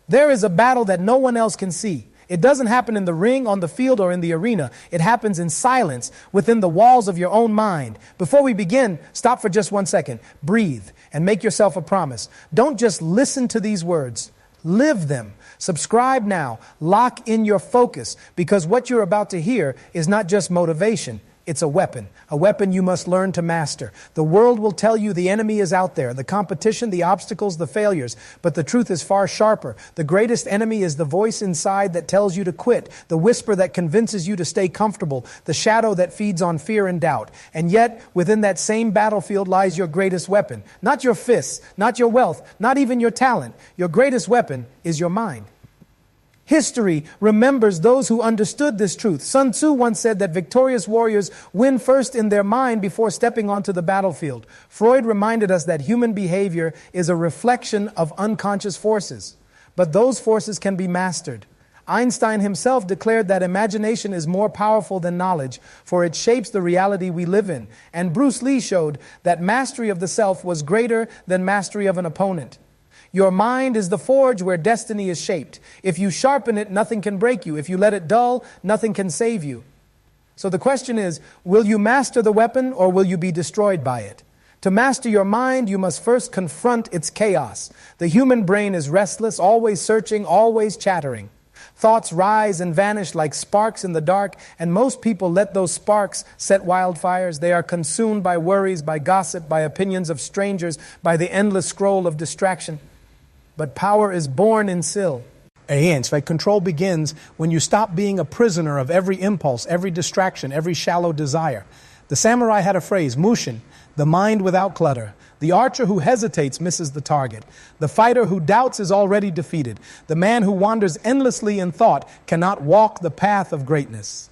There is a battle that no one else can see. It doesn't happen in the ring, on the field, or in the arena. It happens in silence within the walls of your own mind. Before we begin, stop for just 1 second. Breathe and make yourself a promise. Don't just listen to these words. Live them. Subscribe now. Lock in your focus, because what you're about to hear is not just motivation. It's a weapon you must learn to master. The world will tell you the enemy is out there, the competition, the obstacles, the failures. But the truth is far sharper. The greatest enemy is the voice inside that tells you to quit, the whisper that convinces you to stay comfortable, the shadow that feeds on fear and doubt. And yet, within that same battlefield lies your greatest weapon. Not your fists, not your wealth, not even your talent. Your greatest weapon is your mind. History remembers those who understood this truth. Sun Tzu once said that victorious warriors win first in their mind before stepping onto the battlefield. Freud reminded us that human behavior is a reflection of unconscious forces, but those forces can be mastered. Einstein himself declared that imagination is more powerful than knowledge, for it shapes the reality we live in. And Bruce Lee showed that mastery of the self was greater than mastery of an opponent. Your mind is the forge where destiny is shaped. If you sharpen it, nothing can break you. If you let it dull, nothing can save you. So the question is, will you master the weapon, or will you be destroyed by it? To master your mind, you must first confront its chaos. The human brain is restless, always searching, always chattering. Thoughts rise and vanish like sparks in the dark, and most people let those sparks set wildfires. They are consumed by worries, by gossip, by opinions of strangers, by the endless scroll of distraction. But power is born in still. Control begins when you stop being a prisoner of every impulse, every distraction, every shallow desire. The samurai had a phrase, mushin, the mind without clutter. The archer who hesitates misses the target. The fighter who doubts is already defeated. The man who wanders endlessly in thought cannot walk the path of greatness.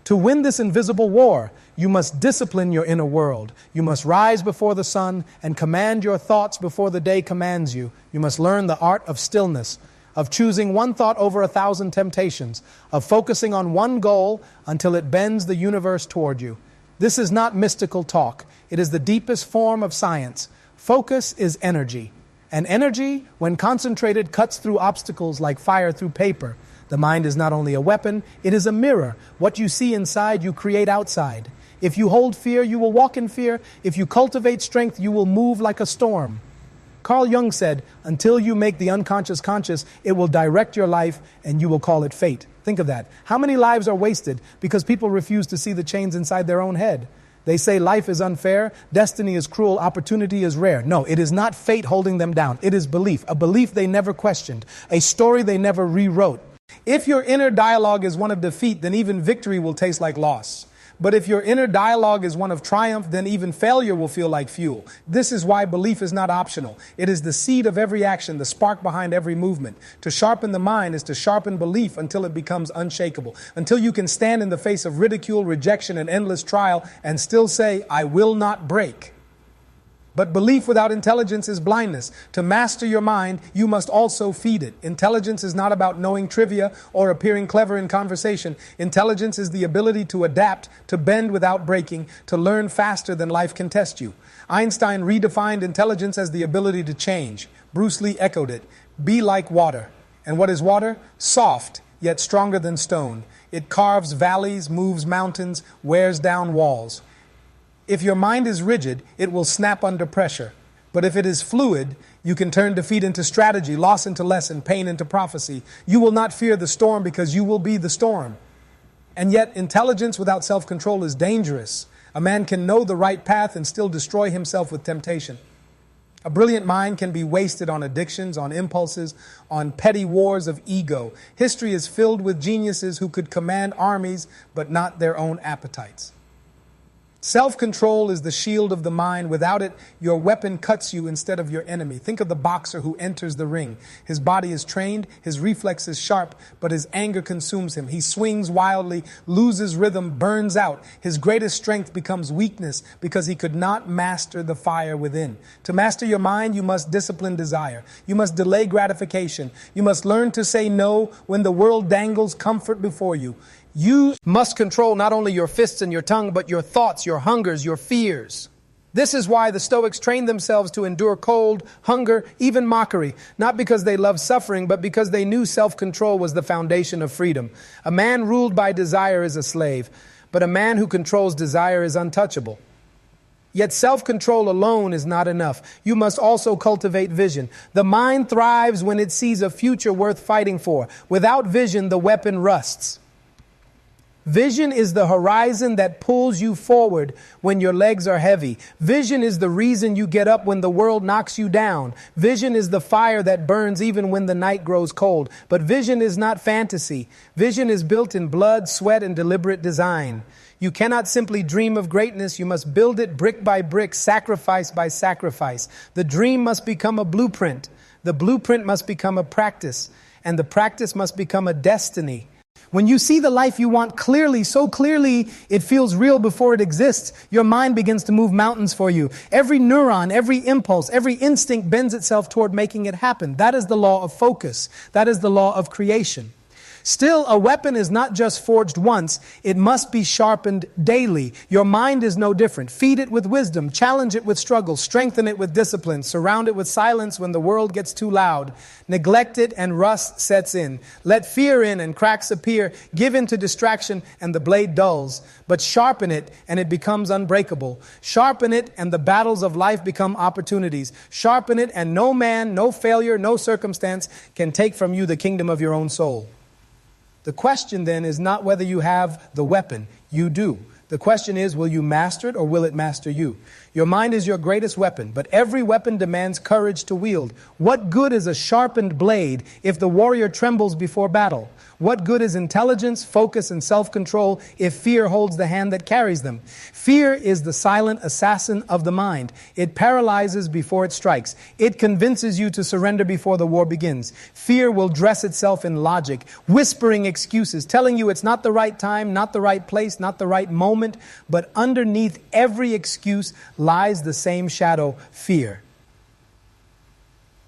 To win this invisible war, you must discipline your inner world. You must rise before the sun and command your thoughts before the day commands you. You must learn the art of stillness, of choosing one thought over 1,000 temptations, of focusing on one goal until it bends the universe toward you. This is not mystical talk. It is the deepest form of science. Focus is energy. And energy, when concentrated, cuts through obstacles like fire through paper. The mind is not only a weapon, it is a mirror. What you see inside, you create outside. If you hold fear, you will walk in fear. If you cultivate strength, you will move like a storm. Carl Jung said, until you make the unconscious conscious, it will direct your life and you will call it fate. Think of that. How many lives are wasted because people refuse to see the chains inside their own head? They say life is unfair, destiny is cruel, opportunity is rare. No, it is not fate holding them down. It is belief, a belief they never questioned, a story they never rewrote. If your inner dialogue is one of defeat, then even victory will taste like loss. But if your inner dialogue is one of triumph, then even failure will feel like fuel. This is why belief is not optional. It is the seed of every action, the spark behind every movement. To sharpen the mind is to sharpen belief until it becomes unshakable. Until you can stand in the face of ridicule, rejection, and endless trial and still say, I will not break. But belief without intelligence is blindness. To master your mind, you must also feed it. Intelligence is not about knowing trivia or appearing clever in conversation. Intelligence is the ability to adapt, to bend without breaking, to learn faster than life can test you. Einstein redefined intelligence as the ability to change. Bruce Lee echoed it. Be like water. And what is water? Soft, yet stronger than stone. It carves valleys, moves mountains, wears down walls. If your mind is rigid, it will snap under pressure. But if it is fluid, you can turn defeat into strategy, loss into lesson, pain into prophecy. You will not fear the storm because you will be the storm. And yet, intelligence without self-control is dangerous. A man can know the right path and still destroy himself with temptation. A brilliant mind can be wasted on addictions, on impulses, on petty wars of ego. History is filled with geniuses who could command armies, but not their own appetites. Self-control is the shield of the mind. Without it, your weapon cuts you instead of your enemy. Think of the boxer who enters the ring. His body is trained, his reflex is sharp, but his anger consumes him. He swings wildly, loses rhythm, burns out. His greatest strength becomes weakness because he could not master the fire within. To master your mind, you must discipline desire. You must delay gratification. You must learn to say no when the world dangles comfort before you. You must control not only your fists and your tongue, but your thoughts, your hungers, your fears. This is why the Stoics trained themselves to endure cold, hunger, even mockery, not because they loved suffering, but because they knew self-control was the foundation of freedom. A man ruled by desire is a slave, but a man who controls desire is untouchable. Yet self-control alone is not enough. You must also cultivate vision. The mind thrives when it sees a future worth fighting for. Without vision, the weapon rusts. Vision is the horizon that pulls you forward when your legs are heavy. Vision is the reason you get up when the world knocks you down. Vision is the fire that burns even when the night grows cold. But vision is not fantasy. Vision is built in blood, sweat, and deliberate design. You cannot simply dream of greatness. You must build it brick by brick, sacrifice by sacrifice. The dream must become a blueprint. The blueprint must become a practice. And the practice must become a destiny. When you see the life you want clearly, so clearly it feels real before it exists, your mind begins to move mountains for you. Every neuron, every impulse, every instinct bends itself toward making it happen. That is the law of focus. That is the law of creation. Still, a weapon is not just forged once, it must be sharpened daily. Your mind is no different. Feed it with wisdom, challenge it with struggle, strengthen it with discipline, surround it with silence when the world gets too loud. Neglect it and rust sets in. Let fear in and cracks appear. Give in to distraction and the blade dulls. But sharpen it and it becomes unbreakable. Sharpen it and the battles of life become opportunities. Sharpen it and no man, no failure, no circumstance can take from you the kingdom of your own soul. The question then is not whether you have the weapon. You do. The question is, will you master it or will it master you? Your mind is your greatest weapon, but every weapon demands courage to wield. What good is a sharpened blade if the warrior trembles before battle? What good is intelligence, focus, and self-control if fear holds the hand that carries them? Fear is the silent assassin of the mind. It paralyzes before it strikes. It convinces you to surrender before the war begins. Fear will dress itself in logic, whispering excuses, telling you it's not the right time, not the right place, not the right moment. But underneath every excuse lies the same shadow, fear.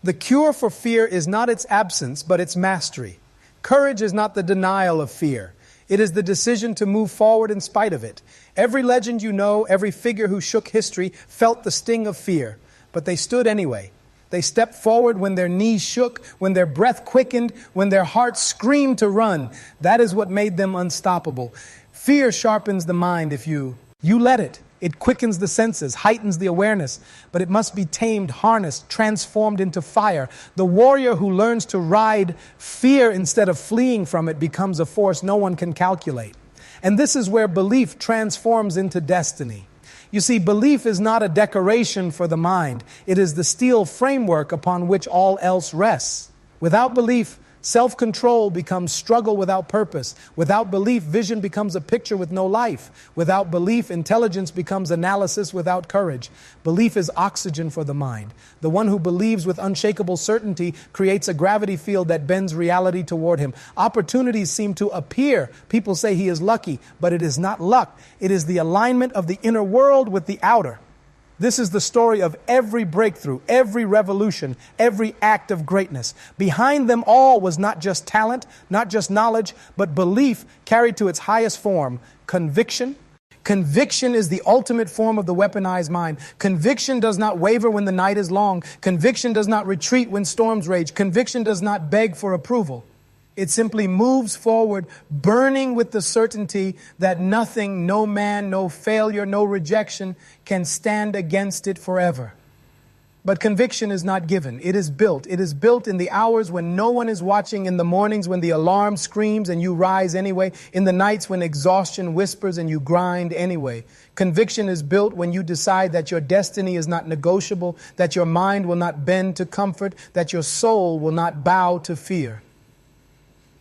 The cure for fear is not its absence, but its mastery. Courage is not the denial of fear. It is the decision to move forward in spite of it. Every legend you know, every figure who shook history felt the sting of fear, but they stood anyway. They stepped forward when their knees shook, when their breath quickened, when their hearts screamed to run. That is what made them unstoppable. Fear sharpens the mind if you let it. It quickens the senses, heightens the awareness, but it must be tamed, harnessed, transformed into fire. The warrior who learns to ride fear instead of fleeing from it becomes a force no one can calculate. And this is where belief transforms into destiny. You see, belief is not a decoration for the mind. It is the steel framework upon which all else rests. Without belief, self-control becomes struggle without purpose. Without belief, vision becomes a picture with no life. Without belief, intelligence becomes analysis without courage. Belief is oxygen for the mind. The one who believes with unshakable certainty creates a gravity field that bends reality toward him. Opportunities seem to appear. People say he is lucky, but it is not luck. It is the alignment of the inner world with the outer. This is the story of every breakthrough, every revolution, every act of greatness. Behind them all was not just talent, not just knowledge, but belief carried to its highest form, conviction. Conviction is the ultimate form of the weaponized mind. Conviction does not waver when the night is long. Conviction does not retreat when storms rage. Conviction does not beg for approval. It simply moves forward, burning with the certainty that nothing, no man, no failure, no rejection can stand against it forever. But conviction is not given. It is built. It is built in the hours when no one is watching, in the mornings when the alarm screams and you rise anyway, in the nights when exhaustion whispers and you grind anyway. Conviction is built when you decide that your destiny is not negotiable, that your mind will not bend to comfort, that your soul will not bow to fear.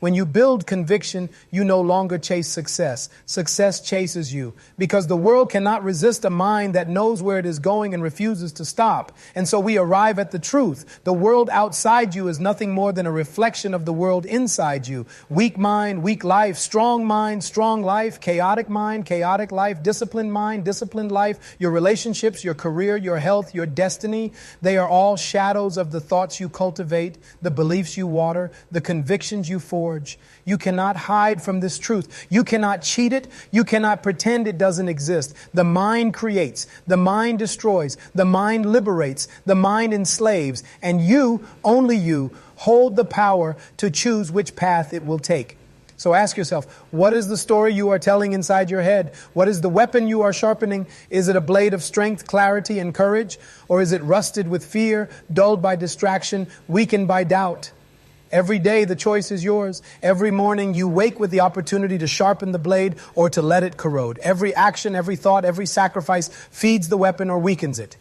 When you build conviction, you no longer chase success. Success chases you because the world cannot resist a mind that knows where it is going and refuses to stop. And so we arrive at the truth. The world outside you is nothing more than a reflection of the world inside you. Weak mind, weak life, strong mind, strong life, chaotic mind, chaotic life, disciplined mind, disciplined life, your relationships, your career, your health, your destiny. They are all shadows of the thoughts you cultivate, the beliefs you water, the convictions you forge. forge. You cannot hide from this truth. You cannot cheat it. You cannot pretend it doesn't exist. The mind creates. The mind destroys. The mind liberates. The mind enslaves. And you, only you, hold the power to choose which path it will take. So ask yourself, what is the story you are telling inside your head? What is the weapon you are sharpening? Is it a blade of strength, clarity, and courage? Or is it rusted with fear, dulled by distraction, weakened by doubt? Every day the choice is yours. Every morning you wake with the opportunity to sharpen the blade or to let it corrode. Every action, every thought, every sacrifice feeds the weapon or weakens it.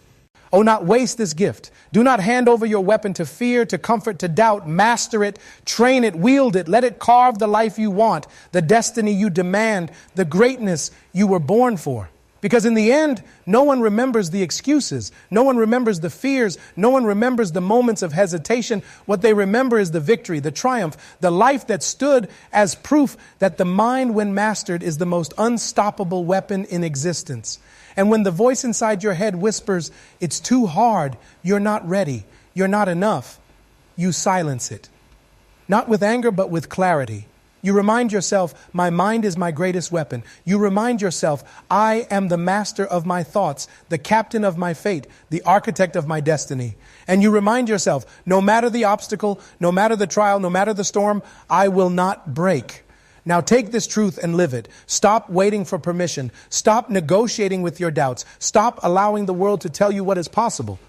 Oh, not waste this gift. Do not hand over your weapon to fear, to comfort, to doubt. Master it, train it, wield it. Let it carve the life you want, the destiny you demand, the greatness you were born for. Because in the end, no one remembers the excuses. No one remembers the fears. No one remembers the moments of hesitation. What they remember is the victory, the triumph, the life that stood as proof that the mind, when mastered, is the most unstoppable weapon in existence. And when the voice inside your head whispers, it's too hard, you're not ready, you're not enough, you silence it. Not with anger, but with clarity. You remind yourself, my mind is my greatest weapon. You remind yourself, I am the master of my thoughts, the captain of my fate, the architect of my destiny. And you remind yourself, no matter the obstacle, no matter the trial, no matter the storm, I will not break. Now take this truth and live it. Stop waiting for permission. Stop negotiating with your doubts. Stop allowing the world to tell you what is possible.